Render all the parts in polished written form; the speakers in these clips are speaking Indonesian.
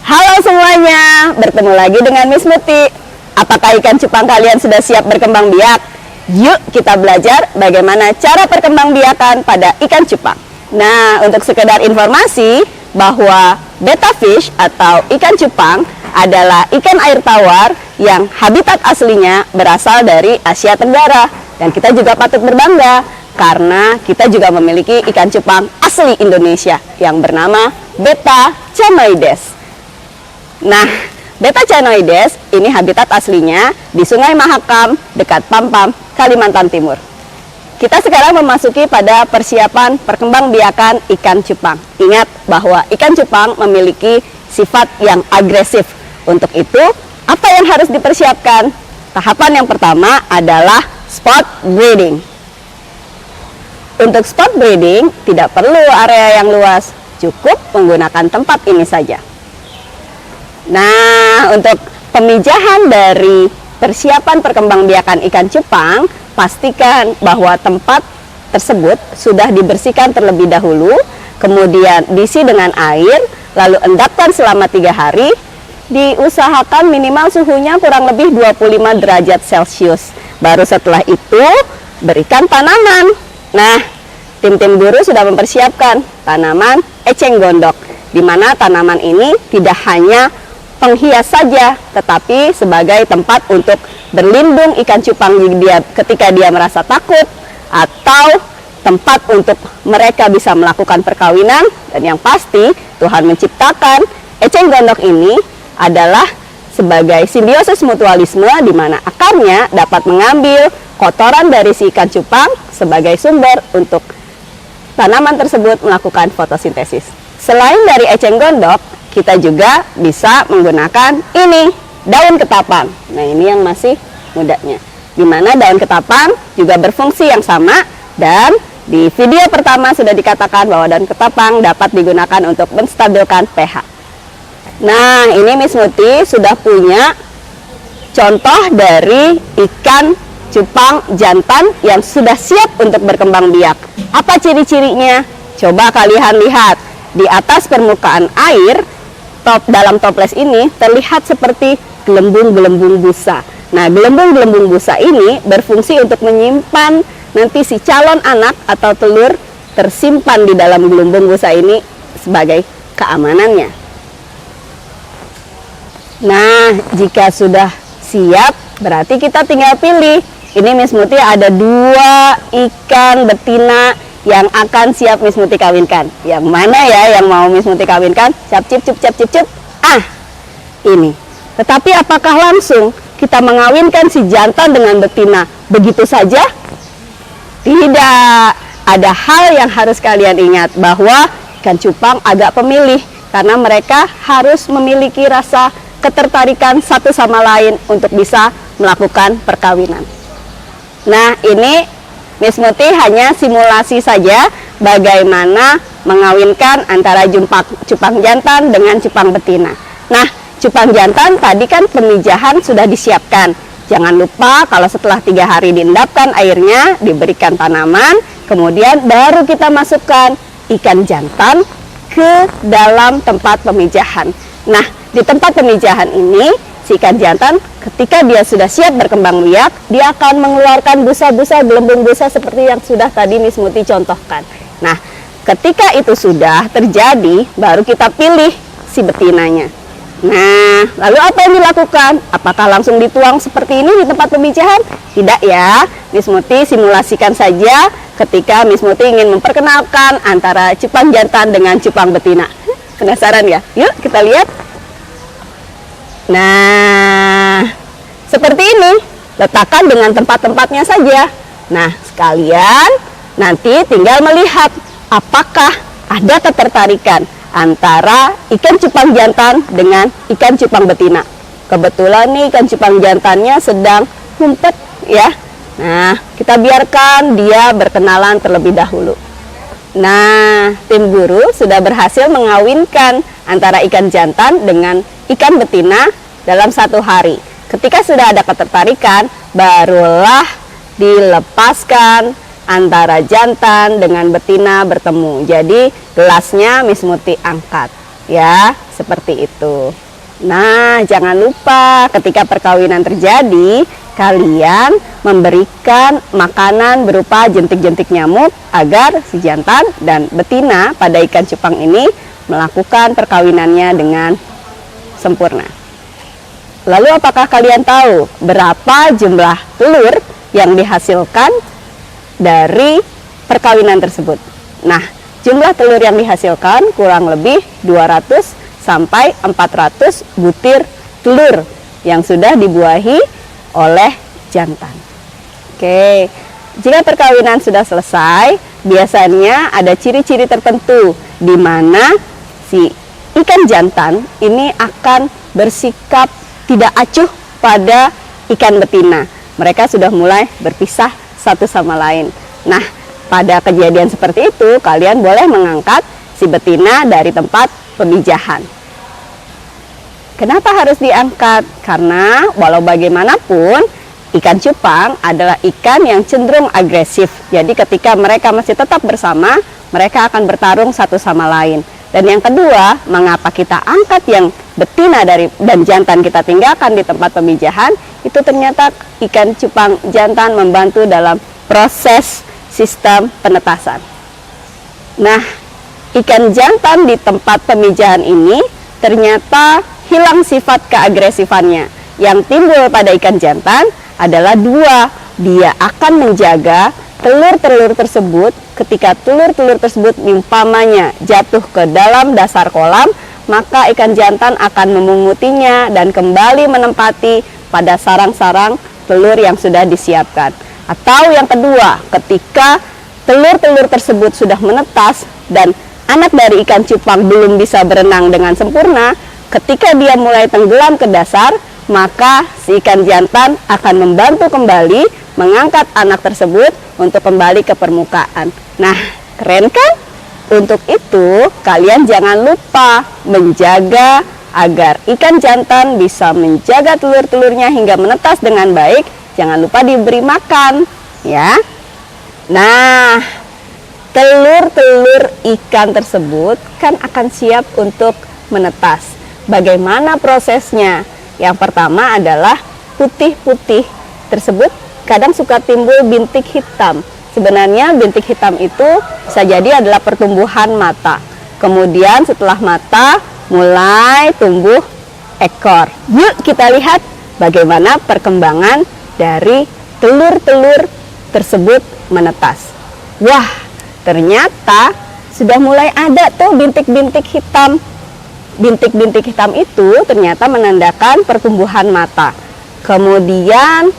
Halo semuanya, bertemu lagi dengan Miss Muti. Apakah ikan cupang kalian sudah siap berkembang biak? Yuk kita belajar bagaimana cara perkembangbiakan pada ikan cupang. Nah, untuk sekedar informasi bahwa betta fish atau ikan cupang adalah ikan air tawar yang habitat aslinya berasal dari Asia Tenggara. Dan kita juga patut berbangga karena kita juga memiliki ikan cupang asli Indonesia yang bernama Betta chanoides. Nah, Betta chanoides ini habitat aslinya di Sungai Mahakam dekat Pampam, Kalimantan Timur. Kita sekarang memasuki pada persiapan perkembangbiakan ikan cupang. Ingat bahwa ikan cupang memiliki sifat yang agresif. Untuk itu, apa yang harus dipersiapkan? Tahapan yang pertama adalah spot breeding. Untuk spot breeding tidak perlu area yang luas, cukup menggunakan tempat ini saja. Nah, untuk pemijahan dari persiapan perkembangbiakan ikan cupang, pastikan bahwa tempat tersebut sudah dibersihkan terlebih dahulu, kemudian diisi dengan air, lalu endapkan selama 3 hari, diusahakan minimal suhunya kurang lebih 25 derajat Celcius. Baru setelah itu, berikan tanaman. Nah, tim-tim guru sudah mempersiapkan tanaman eceng gondok, di mana tanaman ini tidak hanya penghias saja, tetapi sebagai tempat untuk berlindung ikan cupang ketika dia merasa takut, atau tempat untuk mereka bisa melakukan perkawinan. Dan yang pasti Tuhan menciptakan eceng gondok ini adalah sebagai simbiosis mutualisme, di mana akarnya dapat mengambil kotoran dari si ikan cupang sebagai sumber untuk tanaman tersebut melakukan fotosintesis. Selain dari eceng gondok, kita juga bisa menggunakan ini, daun ketapang. Nah, ini yang masih mudanya, dimana daun ketapang juga berfungsi yang sama. Dan di video pertama sudah dikatakan bahwa daun ketapang dapat digunakan untuk menstabilkan pH. Nah, ini Miss Muti sudah punya contoh dari ikan cupang jantan yang sudah siap untuk berkembang biak. Apa ciri-cirinya? Coba kalian lihat. Di atas permukaan air, dalam toples ini terlihat seperti gelembung-gelembung busa. Nah, gelembung-gelembung busa ini berfungsi untuk menyimpan nanti si calon anak atau telur tersimpan di dalam gelembung busa ini sebagai keamanannya. Nah, jika sudah siap, berarti kita tinggal pilih. Ini Miss Muti ada 2 ikan betina yang akan siap Miss Muti kawinkan. Yang mana ya yang mau Miss Muti kawinkan? Cap cip cup cap cip cup. Ini. Tetapi apakah langsung kita mengawinkan si jantan dengan betina begitu saja? Tidak. Ada hal yang harus kalian ingat, bahwa ikan cupang agak pemilih karena mereka harus memiliki rasa ketertarikan satu sama lain untuk bisa melakukan perkawinan. Nah, ini Miss Muti hanya simulasi saja bagaimana mengawinkan antara cupang jantan dengan cupang betina. Nah, cupang jantan tadi kan pemijahan sudah disiapkan. Jangan lupa kalau setelah 3 hari diendapkan airnya, diberikan tanaman, kemudian baru kita masukkan ikan jantan ke dalam tempat pemijahan. Nah, di tempat pemijahan ini, si ikan jantan ketika dia sudah siap berkembang biak, dia akan mengeluarkan busa-busa, gelembung busa seperti yang sudah tadi Miss Muti contohkan. Nah, ketika itu sudah terjadi, baru kita pilih si betinanya. Nah, lalu apa yang dilakukan? Apakah langsung dituang seperti ini di tempat pemijahan? Tidak ya, Miss Muti simulasikan saja ketika Miss Muti ingin memperkenalkan antara cupang jantan dengan cupang betina. Penasaran ya? Yuk kita lihat. Nah, seperti ini, letakkan dengan tempat-tempatnya saja. Nah, sekalian nanti tinggal melihat apakah ada ketertarikan antara ikan cupang jantan dengan ikan cupang betina. Kebetulan nih ikan cupang jantannya sedang ngumpet ya. Nah, kita biarkan dia berkenalan terlebih dahulu. Nah, tim guru sudah berhasil mengawinkan antara ikan jantan dengan ikan betina dalam 1 hari. Ketika sudah ada ketertarikan, barulah dilepaskan antara jantan dengan betina bertemu. Jadi gelasnya Miss Muti angkat ya, seperti itu. Nah, jangan lupa ketika perkawinan terjadi, kalian memberikan makanan berupa jentik-jentik nyamuk agar si jantan dan betina pada ikan cupang ini melakukan perkawinannya dengan sempurna. Lalu apakah kalian tahu berapa jumlah telur yang dihasilkan dari perkawinan tersebut? Nah, jumlah telur yang dihasilkan kurang lebih 200 sampai 400 butir telur yang sudah dibuahi oleh jantan. Oke, jika perkawinan sudah selesai, biasanya ada ciri-ciri tertentu di mana si ikan jantan ini akan bersikap tidak acuh pada ikan betina. Mereka sudah mulai berpisah satu sama lain. Nah, pada kejadian seperti itu, kalian boleh mengangkat si betina dari tempat pemijahan. Kenapa harus diangkat? Karena walau bagaimanapun, ikan cupang adalah ikan yang cenderung agresif. Jadi ketika mereka masih tetap bersama, mereka akan bertarung satu sama lain. Dan yang kedua, mengapa kita angkat yang betina dan jantan kita tinggalkan di tempat pemijahan? Itu ternyata ikan cupang jantan membantu dalam proses sistem penetasan. Nah, ikan jantan di tempat pemijahan ini ternyata hilang sifat keagresifannya. Yang timbul pada ikan jantan adalah dua. Dia akan menjaga telur-telur tersebut. Ketika telur-telur tersebut umpamanya jatuh ke dalam dasar kolam, maka ikan jantan akan memungutinya dan kembali menempati pada sarang-sarang telur yang sudah disiapkan. Atau yang kedua, ketika telur-telur tersebut sudah menetas dan anak dari ikan cupang belum bisa berenang dengan sempurna, ketika dia mulai tenggelam ke dasar, maka si ikan jantan akan membantu kembali mengangkat anak tersebut untuk kembali ke permukaan. Nah, keren kan? Untuk itu, kalian jangan lupa menjaga agar ikan jantan bisa menjaga telur-telurnya hingga menetas dengan baik. Jangan lupa diberi makan, ya. Nah, telur-telur ikan tersebut kan akan siap untuk menetas. Bagaimana prosesnya? Yang pertama adalah putih-putih tersebut kadang suka timbul bintik hitam. Sebenarnya bintik hitam itu bisa jadi adalah pertumbuhan mata. Kemudian setelah mata mulai tumbuh ekor. Yuk kita lihat bagaimana perkembangan dari telur-telur tersebut menetas. Wah, ternyata sudah mulai ada tuh bintik-bintik hitam. Bintik-bintik hitam itu ternyata menandakan pertumbuhan mata. Kemudian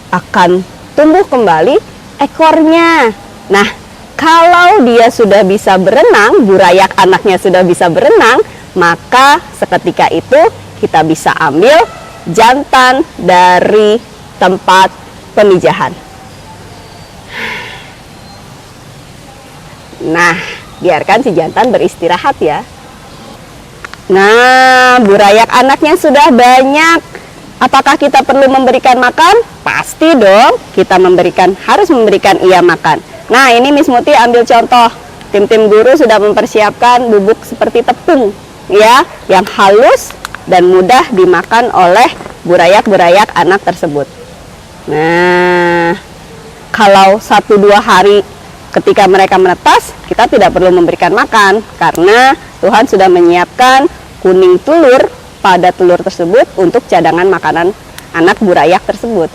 akan tumbuh kembali ekornya. Nah, kalau dia sudah bisa berenang, burayak anaknya sudah bisa berenang, maka seketika itu kita bisa ambil jantan dari tempat pemijahan. Nah, biarkan si jantan beristirahat ya. Nah, burayak anaknya sudah banyak. Apakah kita perlu memberikan makan? Pasti dong, kita harus memberikan ia makan. Nah, ini Miss Muti ambil contoh. Tim-tim guru sudah mempersiapkan bubuk seperti tepung, ya, yang halus dan mudah dimakan oleh burayak-burayak anak tersebut. Nah, kalau 1-2 hari ketika mereka menetas, kita tidak perlu memberikan makan karena Tuhan sudah menyiapkan kuning telur pada telur tersebut untuk cadangan makanan anak burayak tersebut.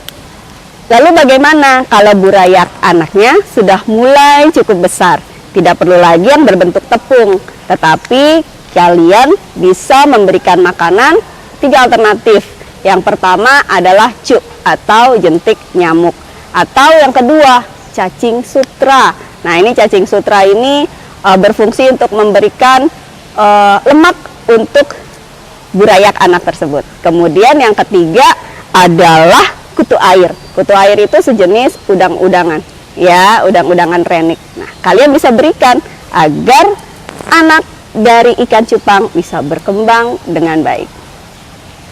Lalu bagaimana kalau burayak anaknya sudah mulai cukup besar? Tidak perlu lagi yang berbentuk tepung, tetapi kalian bisa memberikan makanan 3 alternatif. Yang pertama adalah cuk atau jentik nyamuk, atau yang kedua cacing sutra. Nah, ini cacing sutra ini berfungsi untuk memberikan lemak untuk burayak anak tersebut. Kemudian yang ketiga adalah kutu air. Kutu air itu sejenis udang-udangan, ya, udang-udangan renik. Nah, kalian bisa berikan agar anak dari ikan cupang bisa berkembang dengan baik.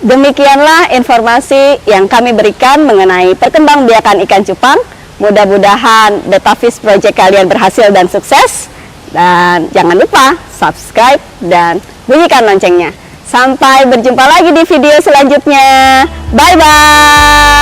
Demikianlah informasi yang kami berikan mengenai perkembangbiakan ikan cupang. Mudah-mudahan Betta Fish Project kalian berhasil dan sukses. Dan jangan lupa subscribe dan bunyikan loncengnya. Sampai berjumpa lagi di video selanjutnya. Bye-bye.